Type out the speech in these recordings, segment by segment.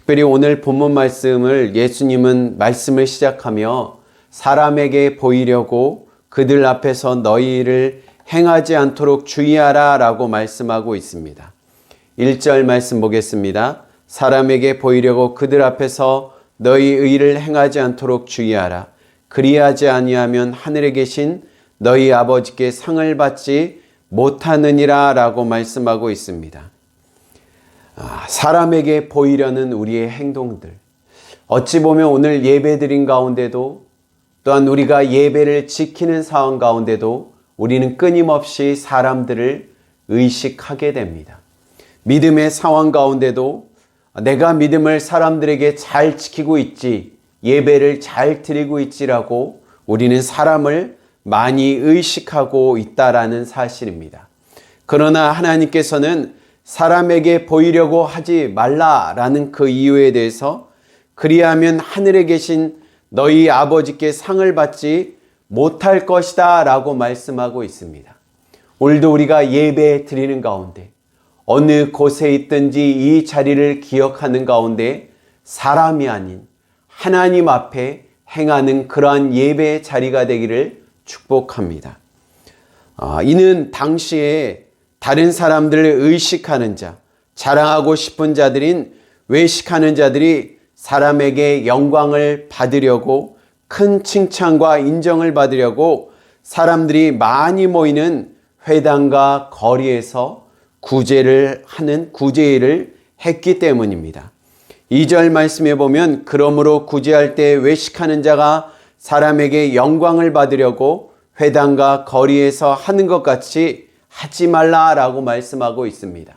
특별히 오늘 본문 말씀을 예수님은 말씀을 시작하며 사람에게 보이려고 그들 앞에서 너희 일을 행하지 않도록 주의하라 라고 말씀하고 있습니다. 1절 말씀 보겠습니다. 사람에게 보이려고 그들 앞에서 너희 의를 행하지 않도록 주의하라. 그리하지 아니하면 하늘에 계신 너희 아버지께 상을 받지 못하느니라 라고 말씀하고 있습니다. 사람에게 보이려는 우리의 행동들, 어찌 보면 오늘 예배드린 가운데도 또한 우리가 예배를 지키는 상황 가운데도 우리는 끊임없이 사람들을 의식하게 됩니다. 믿음의 상황 가운데도 내가 믿음을 사람들에게 잘 지키고 있지, 예배를 잘 드리고 있지라고 우리는 사람을 많이 의식하고 있다라는 사실입니다. 그러나 하나님께서는 사람에게 보이려고 하지 말라라는 그 이유에 대해서 그리하면 하늘에 계신 너희 아버지께 상을 받지 못할 것이다 라고 말씀하고 있습니다. 오늘도 우리가 예배 드리는 가운데 어느 곳에 있든지 이 자리를 기억하는 가운데 사람이 아닌 하나님 앞에 행하는 그러한 예배의 자리가 되기를 축복합니다. 이는 당시에 다른 사람들을 의식하는 자, 자랑하고 싶은 자들인 외식하는 자들이 사람에게 영광을 받으려고 큰 칭찬과 인정을 받으려고 사람들이 많이 모이는 회당과 거리에서 구제를 하는 구제일을 했기 때문입니다. 2절 말씀에 보면 그러므로 구제할 때 외식하는 자가 사람에게 영광을 받으려고 회당과 거리에서 하는 것 같이 하지 말라라고 말씀하고 있습니다.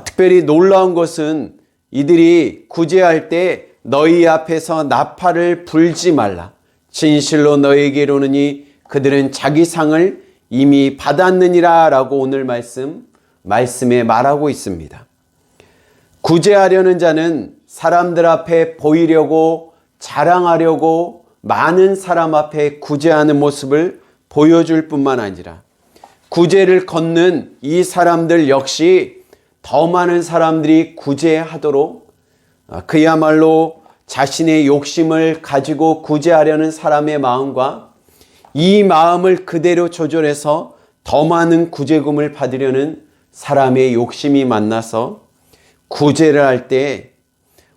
특별히 놀라운 것은 이들이 구제할 때 너희 앞에서 나팔을 불지 말라. 진실로 너희에게 이르노니 그들은 자기 상을 이미 받았느니라 라고 오늘 말씀에 말하고 있습니다. 구제하려는 자는 사람들 앞에 보이려고 자랑하려고 많은 사람 앞에 구제하는 모습을 보여줄 뿐만 아니라 구제를 걷는 이 사람들 역시 더 많은 사람들이 구제하도록 그야말로 자신의 욕심을 가지고 구제하려는 사람의 마음과 이 마음을 그대로 조절해서 더 많은 구제금을 받으려는 사람의 욕심이 만나서 구제를 할 때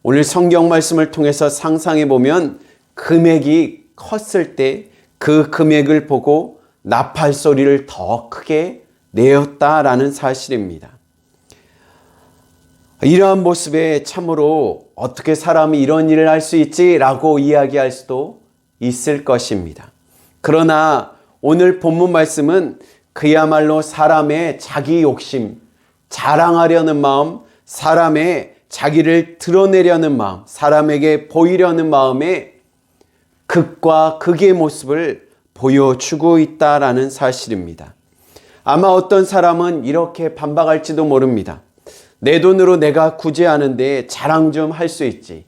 오늘 성경 말씀을 통해서 상상해 보면 금액이 컸을 때 그 금액을 보고 나팔 소리를 더 크게 내었다라는 사실입니다. 이러한 모습에 참으로 어떻게 사람이 이런 일을 할 수 있지라고 이야기할 수도 있을 것입니다. 그러나 오늘 본문 말씀은 그야말로 사람의 자기 욕심, 자랑하려는 마음, 사람의 자기를 드러내려는 마음, 사람에게 보이려는 마음의 극과 극의 모습을 보여주고 있다라는 사실입니다. 아마 어떤 사람은 이렇게 반박할지도 모릅니다. 내 돈으로 내가 구제하는데 자랑 좀 할 수 있지.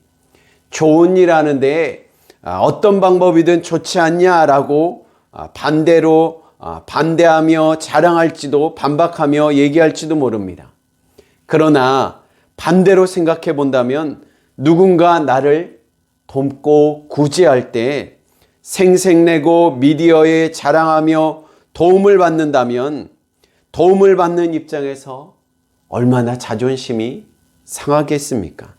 좋은 일 하는데 어떤 방법이든 좋지 않냐라고 반대로 반대하며 자랑할지도 반박하며 얘기할지도 모릅니다. 그러나 반대로 생각해 본다면 누군가 나를 돕고 구제할 때 생색내고 미디어에 자랑하며 도움을 받는다면 도움을 받는 입장에서 얼마나 자존심이 상하겠습니까?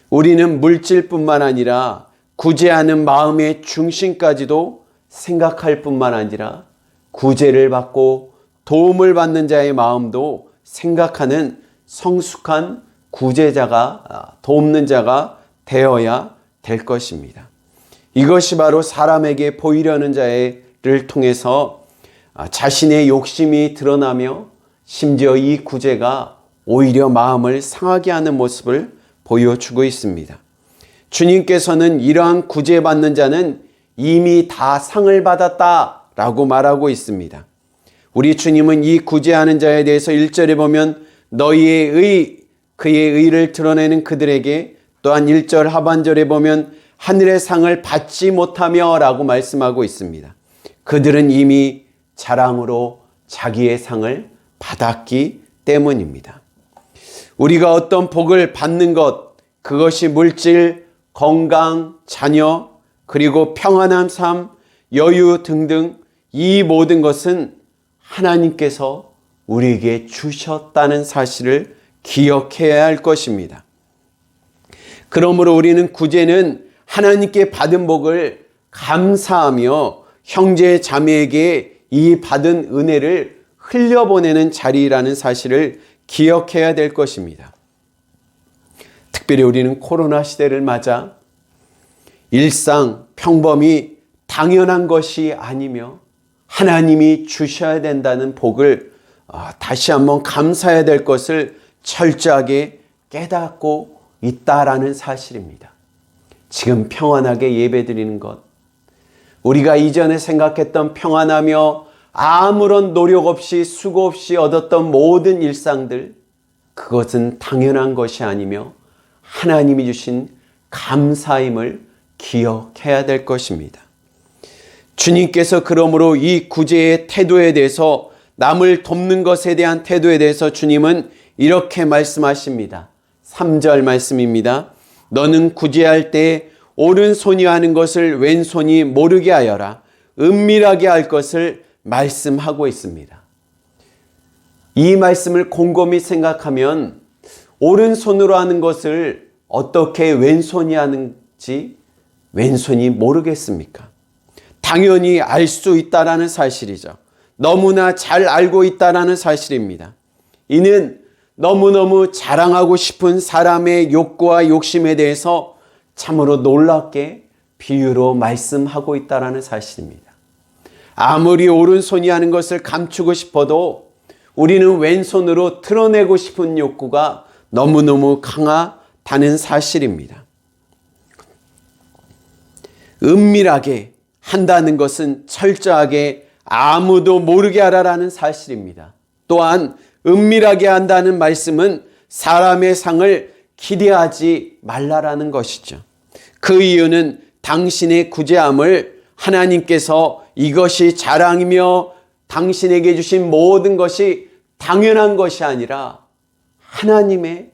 우리는 물질뿐만 아니라 구제하는 마음의 중심까지도 생각할 뿐만 아니라 구제를 받고 도움을 받는 자의 마음도 생각하는 성숙한 구제자가 돕는 자가 되어야 될 것입니다. 이것이 바로 사람에게 보이려는 자를 통해서 자신의 욕심이 드러나며 심지어 이 구제가 오히려 마음을 상하게 하는 모습을 보여주고 있습니다. 주님께서는 이러한 구제받는 자는 이미 다 상을 받았다라고 말하고 있습니다. 우리 주님은 이 구제하는 자에 대해서 1절에 보면 너희의 그의 의를 드러내는 그들에게, 또한 1절 하반절에 보면 하늘의 상을 받지 못하며 라고 말씀하고 있습니다. 그들은 이미 자랑으로 자기의 상을 받았기 때문입니다. 우리가 어떤 복을 받는 것, 그것이 물질, 건강, 자녀, 그리고 평안한 삶, 여유 등등 이 모든 것은 하나님께서 우리에게 주셨다는 사실을 기억해야 할 것입니다. 그러므로 우리는 구제는 하나님께 받은 복을 감사하며 형제 자매에게 이 받은 은혜를 흘려보내는 자리라는 사실을 기억해야 될 것입니다. 특별히 우리는 코로나 시대를 맞아 일상, 평범이 당연한 것이 아니며 하나님이 주셔야 된다는 복을 다시 한번 감사해야 될 것을 철저하게 깨닫고 있다라는 사실입니다. 지금 평안하게 예배드리는 것, 우리가 이전에 생각했던 평안하며 아무런 노력 없이 수고 없이 얻었던 모든 일상들, 그것은 당연한 것이 아니며 하나님이 주신 감사임을 기억해야 될 것입니다. 주님께서 그러므로 이 구제의 태도에 대해서, 남을 돕는 것에 대한 태도에 대해서 주님은 이렇게 말씀하십니다. 3절 말씀입니다. 너는 구제할 때 오른손이 하는 것을 왼손이 모르게 하여라. 은밀하게 할 것을 말씀하고 있습니다. 이 말씀을 곰곰이 생각하면 오른손으로 하는 것을 어떻게 왼손이 하는지 왼손이 모르겠습니까? 당연히 알 수 있다라는 사실이죠. 너무나 잘 알고 있다라는 사실입니다. 이는 너무너무 자랑하고 싶은 사람의 욕구와 욕심에 대해서 참으로 놀랍게 비유로 말씀하고 있다라는 사실입니다. 아무리 오른손이 하는 것을 감추고 싶어도 우리는 왼손으로 드러내고 싶은 욕구가 너무너무 강하다는 사실입니다. 은밀하게 한다는 것은 철저하게 아무도 모르게 하라라는 사실입니다. 또한 은밀하게 한다는 말씀은 사람의 상을 기대하지 말라라는 것이죠. 그 이유는 당신의 구제함을 하나님께서 이것이 자랑이며 당신에게 주신 모든 것이 당연한 것이 아니라 하나님의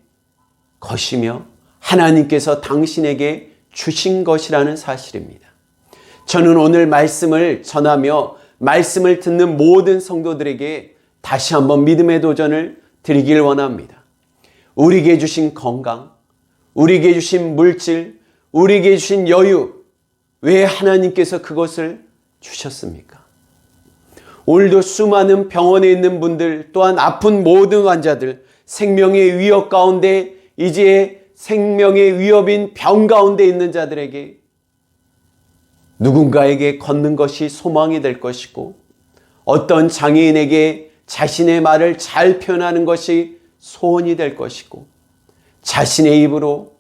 것이며 하나님께서 당신에게 주신 것이라는 사실입니다. 저는 오늘 말씀을 전하며 말씀을 듣는 모든 성도들에게 다시 한번 믿음의 도전을 드리길 원합니다. 우리에게 주신 건강, 우리에게 주신 물질, 우리에게 주신 여유, 왜 하나님께서 그것을 주셨습니까? 오늘도 수많은 병원에 있는 분들, 또한 아픈 모든 환자들, 생명의 위협 가운데, 이제 생명의 위협인 병 가운데 있는 자들에게 누군가에게 걷는 것이 소망이 될 것이고, 어떤 장애인에게 자신의 말을 잘 표현하는 것이 소원이 될 것이고, 자신의 입으로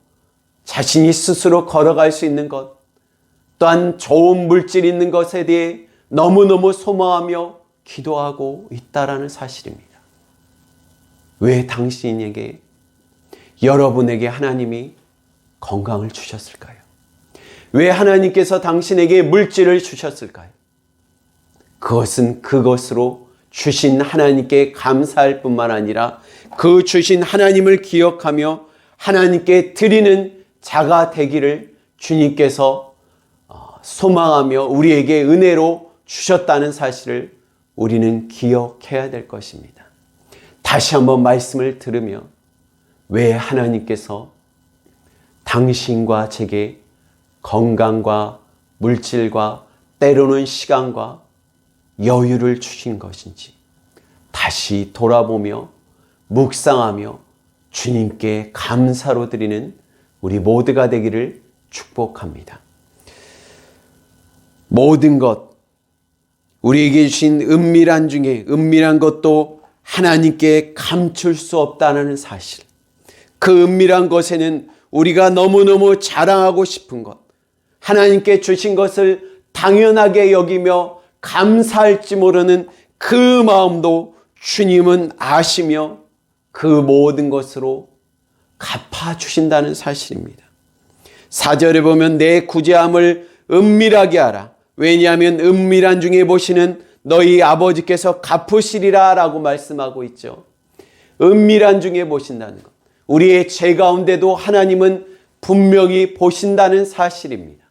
자신이 스스로 걸어갈 수 있는 것, 또한 좋은 물질 있는 것에 대해 너무너무 소망하며 기도하고 있다라는 사실입니다. 왜 당신에게, 여러분에게 하나님이 건강을 주셨을까요? 왜 하나님께서 당신에게 물질을 주셨을까요? 그것은 그것으로 주신 하나님께 감사할 뿐만 아니라 그 주신 하나님을 기억하며 하나님께 드리는 자가 되기를 주님께서 소망하며 우리에게 은혜로 주셨다는 사실을 우리는 기억해야 될 것입니다. 다시 한번 말씀을 들으며 왜 하나님께서 당신과 제게 건강과 물질과 때로는 시간과 여유를 주신 것인지 다시 돌아보며 묵상하며 주님께 감사로 드리는 우리 모두가 되기를 축복합니다. 모든 것, 우리에게 주신 은밀한 중에 은밀한 것도 하나님께 감출 수 없다는 사실, 그 은밀한 것에는 우리가 너무너무 자랑하고 싶은 것, 하나님께 주신 것을 당연하게 여기며 감사할지 모르는 그 마음도 주님은 아시며 그 모든 것으로 갚아주신다는 사실입니다. 4절에 보면 내 구제함을 은밀하게 하라. 왜냐하면 은밀한 중에 보시는 너희 아버지께서 갚으시리라 라고 말씀하고 있죠. 은밀한 중에 보신다는 것. 우리의 죄 가운데도 하나님은 분명히 보신다는 사실입니다.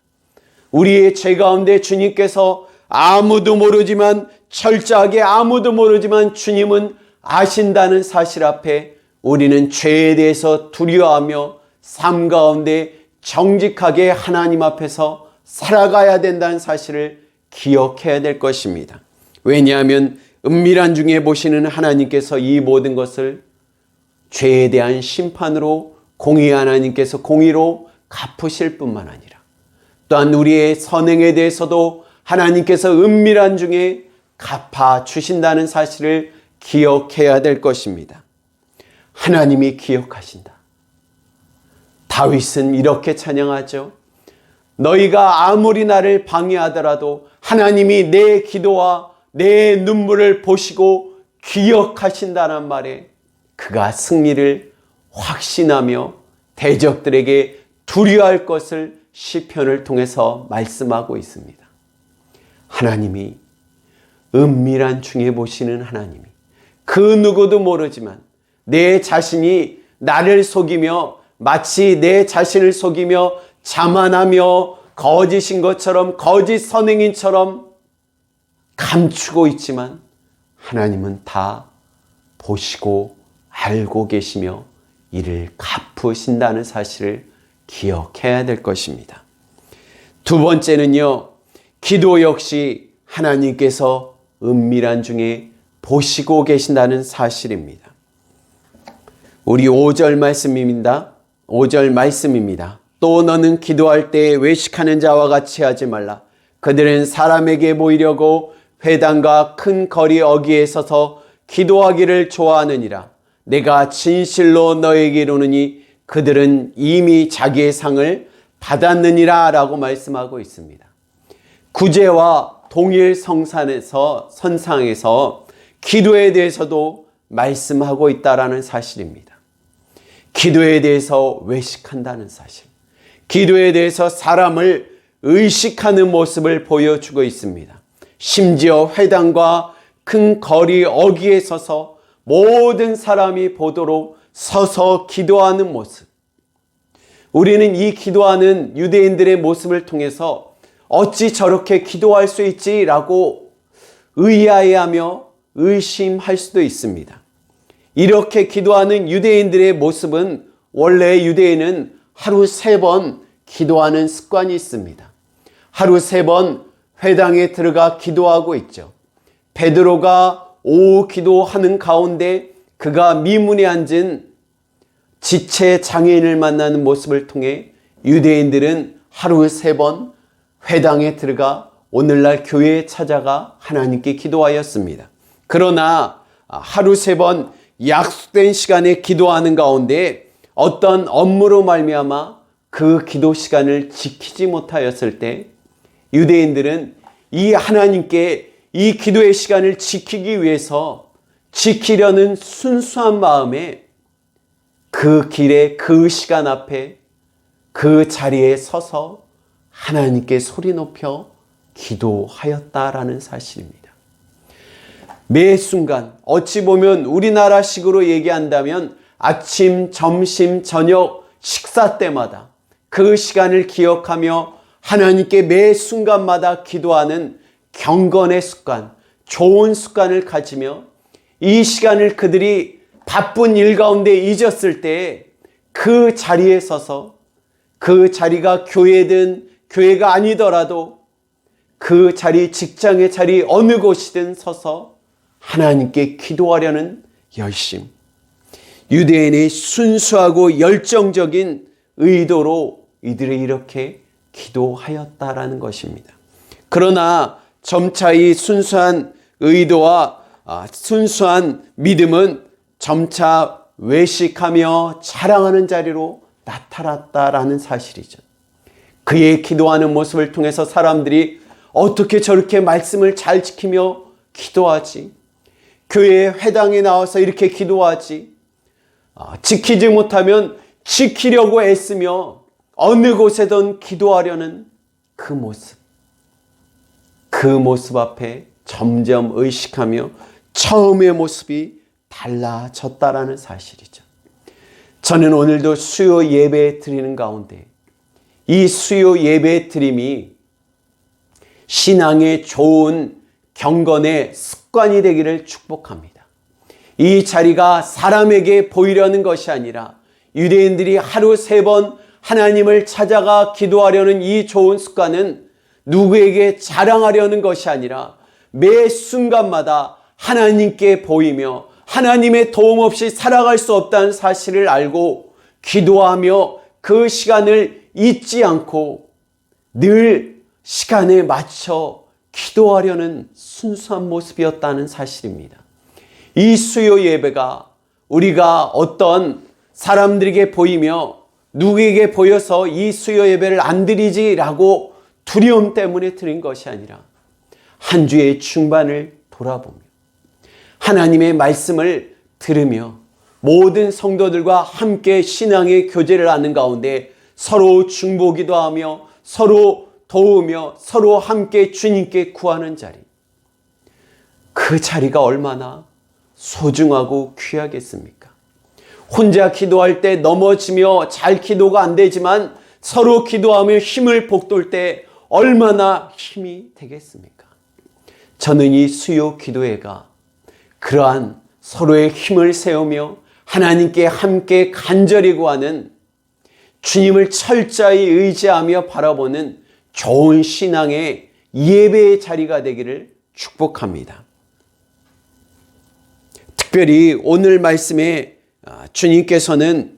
우리의 죄 가운데 주님께서 아무도 모르지만, 철저하게 아무도 모르지만 주님은 아신다는 사실 앞에 우리는 죄에 대해서 두려워하며 삶 가운데 정직하게 하나님 앞에서 살아가야 된다는 사실을 기억해야 될 것입니다. 왜냐하면 은밀한 중에 보시는 하나님께서 이 모든 것을 죄에 대한 심판으로 공의 하나님께서 공의로 갚으실 뿐만 아니라 또한 우리의 선행에 대해서도 하나님께서 은밀한 중에 갚아주신다는 사실을 기억해야 될 것입니다. 하나님이 기억하신다. 다윗은 이렇게 찬양하죠. 너희가 아무리 나를 방해하더라도 하나님이 내 기도와 내 눈물을 보시고 기억하신다는 말에 그가 승리를 확신하며 대적들에게 두려워할 것을 시편을 통해서 말씀하고 있습니다. 하나님이 은밀한 중에 보시는 하나님이 그 누구도 모르지만 내 자신이 나를 속이며 마치 내 자신을 속이며 자만하며 거짓인 것처럼 거짓 선행인처럼 감추고 있지만 하나님은 다 보시고 알고 계시며 이를 갚으신다는 사실을 기억해야 될 것입니다. 두 번째는요, 기도 역시 하나님께서 은밀한 중에 보시고 계신다는 사실입니다. 우리 5절 말씀입니다. 5절 말씀입니다. 또 너는 기도할 때 외식하는 자와 같이 하지 말라. 그들은 사람에게 보이려고 회당과 큰 거리 어귀에 서서 기도하기를 좋아하느니라. 내가 진실로 너에게 이르노니 그들은 이미 자기의 상을 받았느니라 라고 말씀하고 있습니다. 구제와 동일 선상에서 기도에 대해서도 말씀하고 있다라는 사실입니다. 기도에 대해서 외식한다는 사실, 기도에 대해서 사람을 의식하는 모습을 보여주고 있습니다. 심지어 회당과 큰 거리 어귀에 서서 모든 사람이 보도록 서서 기도하는 모습. 우리는 이 기도하는 유대인들의 모습을 통해서 어찌 저렇게 기도할 수 있지라고 의아해하며 의심할 수도 있습니다. 이렇게 기도하는 유대인들의 모습은 원래 유대인은 하루 3번 기도하는 습관이 있습니다. 하루 3번 회당에 들어가 기도하고 있죠. 베드로가 오후 기도하는 가운데 그가 미문에 앉은 지체 장애인을 만나는 모습을 통해 유대인들은 하루 3번 회당에 들어가 오늘날 교회에 찾아가 하나님께 기도하였습니다. 그러나 하루 3번 약속된 시간에 기도하는 가운데 어떤 업무로 말미암아 그 기도 시간을 지키지 못하였을 때 유대인들은 이 하나님께 이 기도의 시간을 지키기 위해서 지키려는 순수한 마음에 그 길에 그 시간 앞에 그 자리에 서서 하나님께 소리 높여 기도하였다라는 사실입니다. 매 순간 어찌 보면 우리나라식으로 얘기한다면 아침, 점심, 저녁 식사 때마다 그 시간을 기억하며 하나님께 매 순간마다 기도하는 경건의 습관, 좋은 습관을 가지며 이 시간을 그들이 바쁜 일 가운데 잊었을 때 그 자리에 서서 그 자리가 교회든 교회가 아니더라도 그 자리, 직장의 자리 어느 곳이든 서서 하나님께 기도하려는 열심, 유대인의 순수하고 열정적인 의도로 이들이 이렇게 기도하였다라는 것입니다. 그러나 점차 이 순수한 의도와 순수한 믿음은 점차 외식하며 자랑하는 자리로 나타났다라는 사실이죠. 그의 기도하는 모습을 통해서 사람들이 어떻게 저렇게 말씀을 잘 지키며 기도하지? 교회 회당에 나와서 이렇게 기도하지? 지키지 못하면 지키려고 애쓰며 어느 곳에든 기도하려는 그 모습 앞에 점점 의식하며 처음의 모습이 달라졌다라는 사실이죠. 저는 오늘도 수요 예배 드리는 가운데 이 수요 예배 드림이 신앙의 좋은 경건의 습관이 되기를 축복합니다. 이 자리가 사람에게 보이려는 것이 아니라 유대인들이 하루 3번 하나님을 찾아가 기도하려는 이 좋은 습관은 누구에게 자랑하려는 것이 아니라 매 순간마다 하나님께 보이며 하나님의 도움 없이 살아갈 수 없다는 사실을 알고 기도하며 그 시간을 잊지 않고 늘 시간에 맞춰 기도하려는 순수한 모습이었다는 사실입니다. 이 수요 예배가 우리가 어떤 사람들에게 보이며 누구에게 보여서 이 수요 예배를 안 드리지라고 두려움 때문에 드린 것이 아니라 한 주의 중반을 돌아보며 하나님의 말씀을 들으며 모든 성도들과 함께 신앙의 교제를 하는 가운데 서로 중보기도 하며 서로 도우며 서로 함께 주님께 구하는 자리, 그 자리가 얼마나 소중하고 귀하겠습니까? 혼자 기도할 때 넘어지며 잘 기도가 안 되지만 서로 기도하며 힘을 북돋을 때 얼마나 힘이 되겠습니까? 저는 이 수요 기도회가 그러한 서로의 힘을 세우며 하나님께 함께 간절히 구하는, 주님을 철저히 의지하며 바라보는 좋은 신앙의 예배의 자리가 되기를 축복합니다. 특별히 오늘 말씀에 주님께서는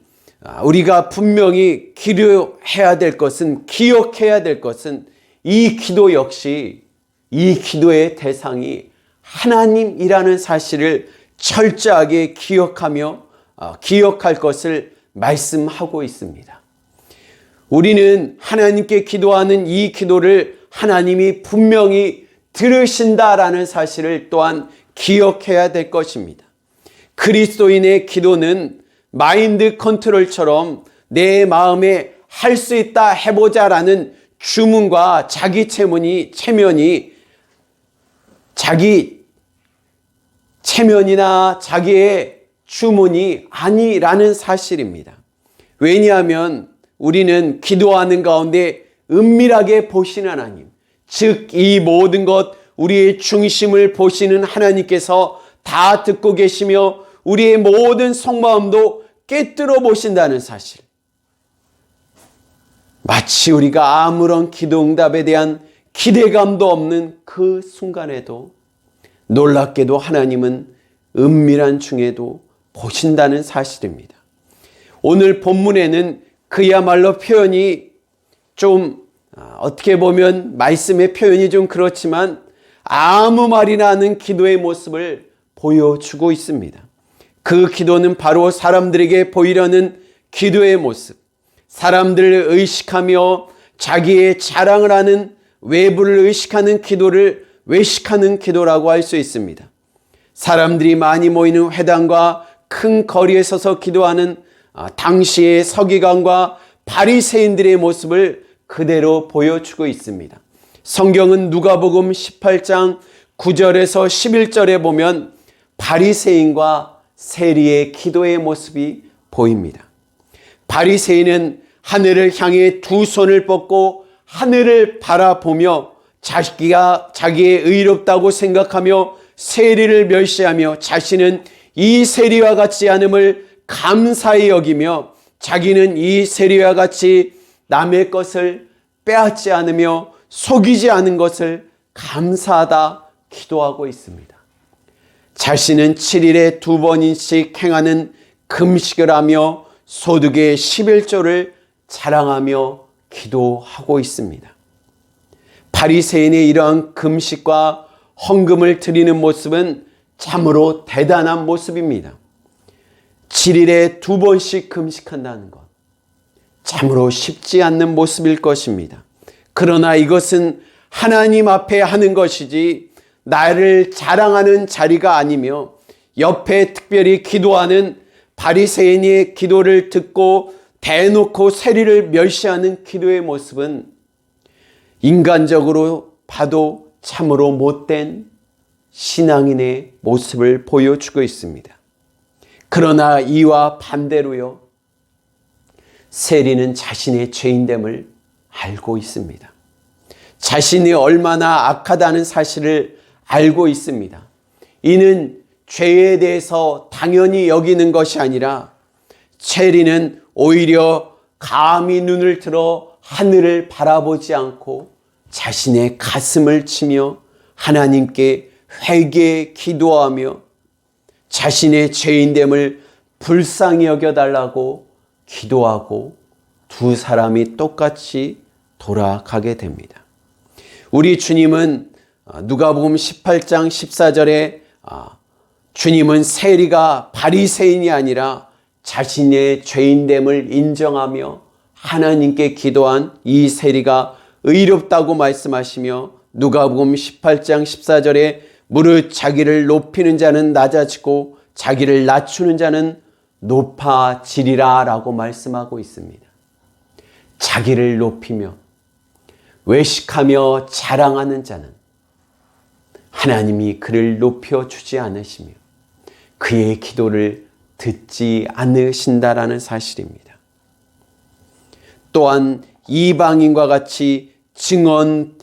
우리가 분명히 기도해야 될 것은, 기억해야 될 것은 이 기도 역시, 이 기도의 대상이 하나님이라는 사실을 철저하게 기억하며 기억할 것을 말씀하고 있습니다. 우리는 하나님께 기도하는 이 기도를 하나님이 분명히 들으신다라는 사실을 또한 기억해야 될 것입니다. 그리스도인의 기도는 마인드 컨트롤처럼 내 마음에 할 수 있다 해보자라는 주문과 자기 체면이 자기 체면이나 자기의 주문이 아니라는 사실입니다. 왜냐하면 우리는 기도하는 가운데 은밀하게 보시는 하나님, 즉 이 모든 것 우리의 중심을 보시는 하나님께서 다 듣고 계시며 우리의 모든 속마음도 꿰뚫어 보신다는 사실, 마치 우리가 아무런 기도 응답에 대한 기대감도 없는 그 순간에도 놀랍게도 하나님은 은밀한 중에도 보신다는 사실입니다. 오늘 본문에는 그야말로 표현이 좀 어떻게 보면 말씀의 표현이 좀 그렇지만 아무 말이나 하는 기도의 모습을 보여주고 있습니다. 그 기도는 바로 사람들에게 보이려는 기도의 모습, 사람들을 의식하며 자기의 자랑을 하는, 외부를 의식하는 기도를 외식하는 기도라고 할 수 있습니다. 사람들이 많이 모이는 회당과 큰 거리에 서서 기도하는 당시의 서기관과 바리새인들의 모습을 그대로 보여주고 있습니다. 성경은 누가복음 18장 9절에서 11절에 보면 바리새인과 세리의 기도의 모습이 보입니다. 바리새인은 하늘을 향해 두 손을 뻗고 하늘을 바라보며 자기가 자기의 의롭다고 생각하며 세리를 멸시하며 자신은 이 세리와 같지 않음을 감사히 여기며 자기는 이 세리와 같이 남의 것을 빼앗지 않으며 속이지 않은 것을 감사하다 기도하고 있습니다. 자신은 7일에 2번씩 행하는 금식을 하며 소득의 11조를 자랑하며 기도하고 있습니다. 바리새인의 이러한 금식과 헌금을 드리는 모습은 참으로 대단한 모습입니다. 7일에 2번씩 금식한다는 것, 참으로 쉽지 않는 모습일 것입니다. 그러나 이것은 하나님 앞에 하는 것이지 나를 자랑하는 자리가 아니며, 옆에 특별히 기도하는 바리새인의 기도를 듣고 대놓고 세리를 멸시하는 기도의 모습은 인간적으로 봐도 참으로 못된 신앙인의 모습을 보여주고 있습니다. 그러나 이와 반대로요, 세리는 자신의 죄인됨을 알고 있습니다. 자신이 얼마나 악하다는 사실을 알고 있습니다. 이는 죄에 대해서 당연히 여기는 것이 아니라 세리는 오히려 감히 눈을 들어 하늘을 바라보지 않고 자신의 가슴을 치며 하나님께 회개에 기도하며 자신의 죄인됨을 불쌍히 여겨달라고 기도하고 두 사람이 똑같이 돌아가게 됩니다. 우리 주님은 누가복음 18장 14절에 주님은 세리가 바리새인이 아니라 자신의 죄인됨을 인정하며 하나님께 기도한 이 세리가 의롭다고 말씀하시며 누가복음 18장 14절에 무릇 자기를 높이는 자는 낮아지고 자기를 낮추는 자는 높아지리라 라고 말씀하고 있습니다. 자기를 높이며 외식하며 자랑하는 자는 하나님이 그를 높여주지 않으시며 그의 기도를 듣지 않으신다라는 사실입니다. 또한 이방인과 같이 증언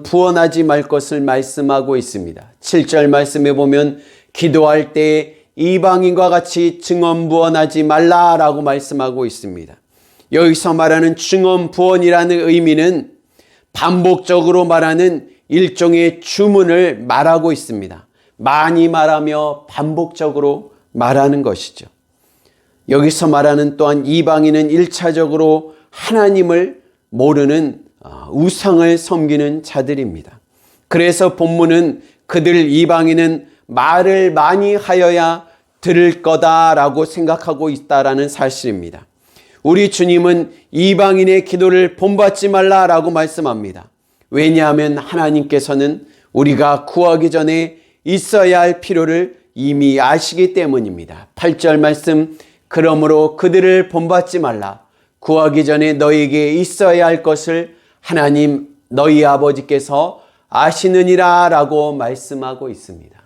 부언하지 말 것을 말씀하고 있습니다. 7절 말씀에 보면 기도할 때 이방인과 같이 증언 부언하지 말라라고 말씀하고 있습니다. 여기서 말하는 증언 부언이라는 의미는 반복적으로 말하는 일종의 주문을 말하고 있습니다. 많이 말하며 반복적으로 말하는 것이죠. 여기서 말하는 또한 이방인은 1차적으로 하나님을 모르는 우상을 섬기는 자들입니다. 그래서 본문은 그들 이방인은 말을 많이 하여야 들을 거다라고 생각하고 있다라는 사실입니다. 우리 주님은 이방인의 기도를 본받지 말라라고 말씀합니다. 왜냐하면 하나님께서는 우리가 구하기 전에 있어야 할 필요를 이미 아시기 때문입니다. 8절 말씀, 그러므로 그들을 본받지 말라. 구하기 전에 너에게 있어야 할 것을 하나님 너희 아버지께서 아시느니라 라고 말씀하고 있습니다.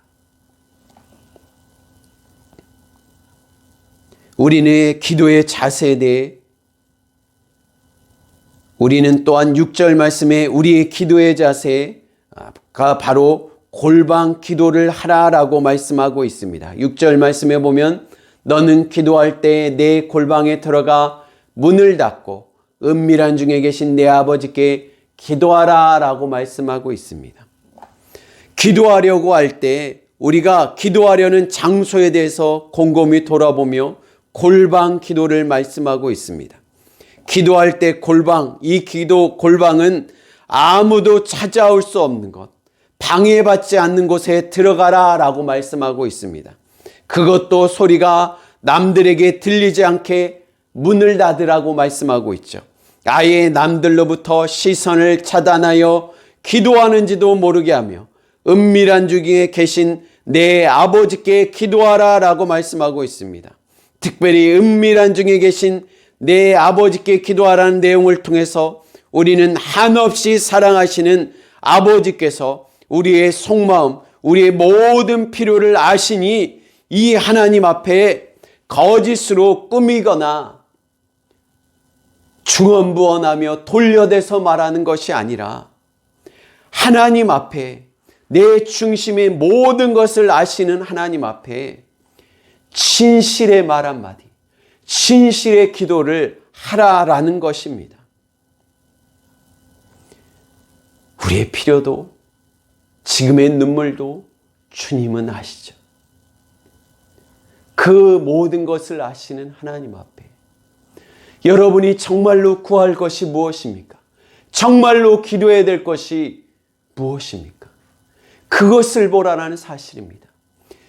우리는 기도의 자세에 대해 우리는 또한 6절 말씀에 우리의 기도의 자세가 바로 골방 기도를 하라라고 말씀하고 있습니다. 6절 말씀에 보면 너는 기도할 때 내 골방에 들어가 문을 닫고 은밀한 중에 계신 내 아버지께 기도하라 라고 말씀하고 있습니다. 기도하려고 할 때 우리가 기도하려는 장소에 대해서 곰곰이 돌아보며 골방 기도를 말씀하고 있습니다. 기도할 때 골방, 이 기도 골방은 아무도 찾아올 수 없는 것, 방해받지 않는 곳에 들어가라 라고 말씀하고 있습니다. 그것도 소리가 남들에게 들리지 않게 문을 닫으라고 말씀하고 있죠. 아예 남들로부터 시선을 차단하여 기도하는지도 모르게 하며 은밀한 중에 계신 내 아버지께 기도하라 라고 말씀하고 있습니다. 특별히 은밀한 중에 계신 내 아버지께 기도하라는 내용을 통해서 우리는 한없이 사랑하시는 아버지께서 우리의 속마음, 우리의 모든 필요를 아시니 이 하나님 앞에 거짓으로 꾸미거나 중언부언하며 돌려대서 말하는 것이 아니라 하나님 앞에 내 중심의 모든 것을 아시는 하나님 앞에 진실의 말 한마디, 진실의 기도를 하라라는 것입니다. 우리의 필요도 지금의 눈물도 주님은 아시죠. 그 모든 것을 아시는 하나님 앞에 여러분이 정말로 구할 것이 무엇입니까? 정말로 기도해야 될 것이 무엇입니까? 그것을 보라라는 사실입니다.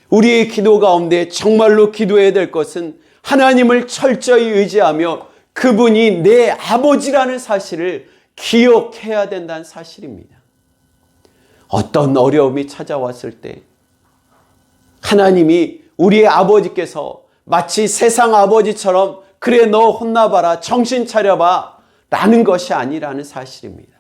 우리의 기도 가운데 정말로 기도해야 될 것은 하나님을 철저히 의지하며 그분이 내 아버지라는 사실을 기억해야 된다는 사실입니다. 어떤 어려움이 찾아왔을 때 하나님이 우리의 아버지께서 마치 세상 아버지처럼 그래 너 혼나봐라 정신 차려봐 라는 것이 아니라는 사실입니다.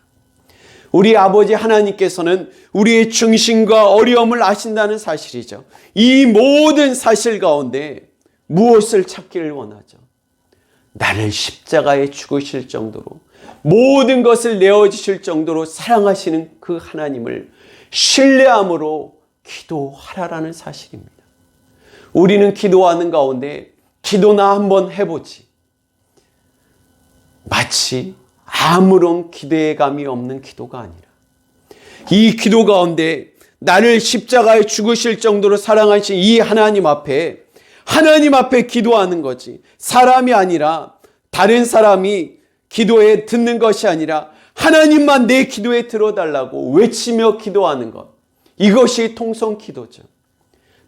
우리 아버지 하나님께서는 우리의 중심과 어려움을 아신다는 사실이죠. 이 모든 사실 가운데 무엇을 찾기를 원하죠? 나를 십자가에 죽으실 정도로 모든 것을 내어주실 정도로 사랑하시는 그 하나님을 신뢰함으로 기도하라라는 사실입니다. 우리는 기도하는 가운데 기도나 한번 해보지, 마치 아무런 기대감이 없는 기도가 아니라 이 기도 가운데 나를 십자가에 죽으실 정도로 사랑하신 이 하나님 앞에 기도하는 거지. 사람이 아니라, 다른 사람이 기도에 듣는 것이 아니라 하나님만 내 기도에 들어달라고 외치며 기도하는 것, 이것이 통성 기도죠.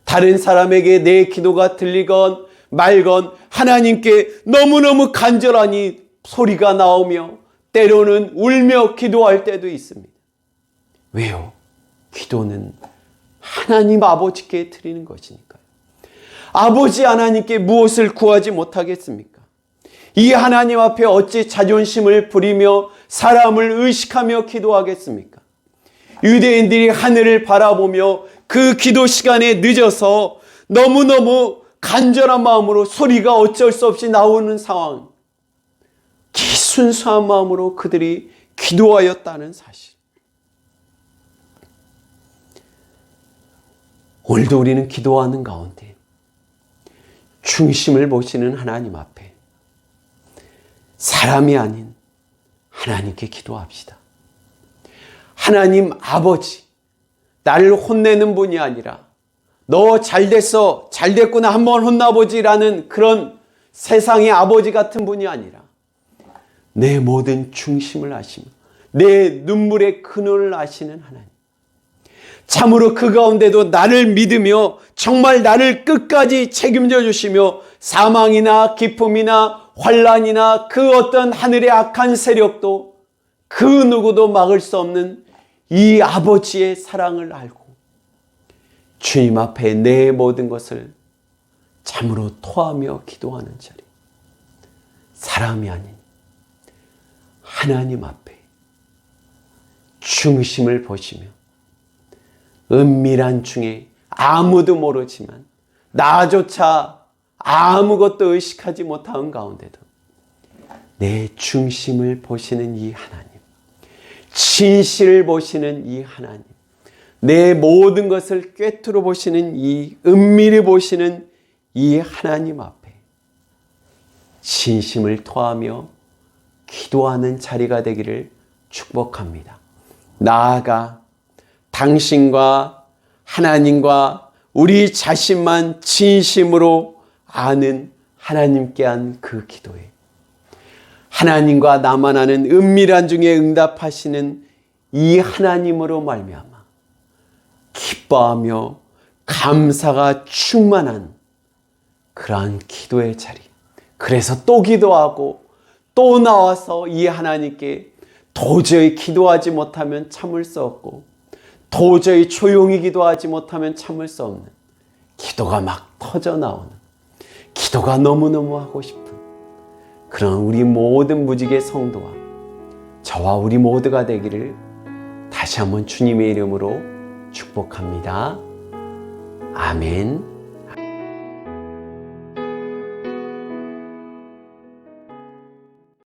다른 사람에게 내 기도가 들리건 말건 하나님께 너무너무 간절하니 소리가 나오며 때로는 울며 기도할 때도 있습니다. 왜요? 기도는 하나님 아버지께 드리는 것이니까요. 아버지 하나님께 무엇을 구하지 못하겠습니까? 이 하나님 앞에 어찌 자존심을 부리며 사람을 의식하며 기도하겠습니까? 유대인들이 하늘을 바라보며 그 기도 시간에 늦어서 너무너무 간절한 마음으로 소리가 어쩔 수 없이 나오는 상황, 순수한 마음으로 그들이 기도하였다는 사실. 오늘도 우리는 기도하는 가운데 중심을 보시는 하나님 앞에 사람이 아닌 하나님께 기도합시다. 하나님 아버지, 나를 혼내는 분이 아니라 너 잘됐어, 잘됐구나 한번 혼나보지라는 그런 세상의 아버지 같은 분이 아니라 내 모든 중심을 아시며 내 눈물의 근원을 아시는 하나님, 참으로 그 가운데도 나를 믿으며 정말 나를 끝까지 책임져 주시며 사망이나 기쁨이나 환난이나 그 어떤 하늘의 악한 세력도 그 누구도 막을 수 없는 이 아버지의 사랑을 알고 주님 앞에 내 모든 것을 참으로 토하며 기도하는 자리, 사람이 아닌 하나님 앞에 중심을 보시며 은밀한 중에 아무도 모르지만 나조차 아무것도 의식하지 못한 가운데도 내 중심을 보시는 이 하나님, 진실을 보시는 이 하나님, 내 모든 것을 꿰뚫어 보시는 이 은밀히 보시는 이 하나님 앞에 진심을 토하며 기도하는 자리가 되기를 축복합니다. 나아가 당신과 하나님과 우리 자신만 진심으로 아는 하나님께 한 그 기도에 하나님과 나만 아는 은밀한 중에 응답하시는 이 하나님으로 말미암아 기뻐하며 감사가 충만한 그러한 기도의 자리, 그래서 또 기도하고 또 나와서 이 하나님께 도저히 기도하지 못하면 참을 수 없고 도저히 조용히 기도하지 못하면 참을 수 없는 기도가 막 터져 나오는, 기도가 너무너무 하고 싶은 그런 우리 모든 무지개 성도와 저와 우리 모두가 되기를 다시 한번 주님의 이름으로 축복합니다. 아멘.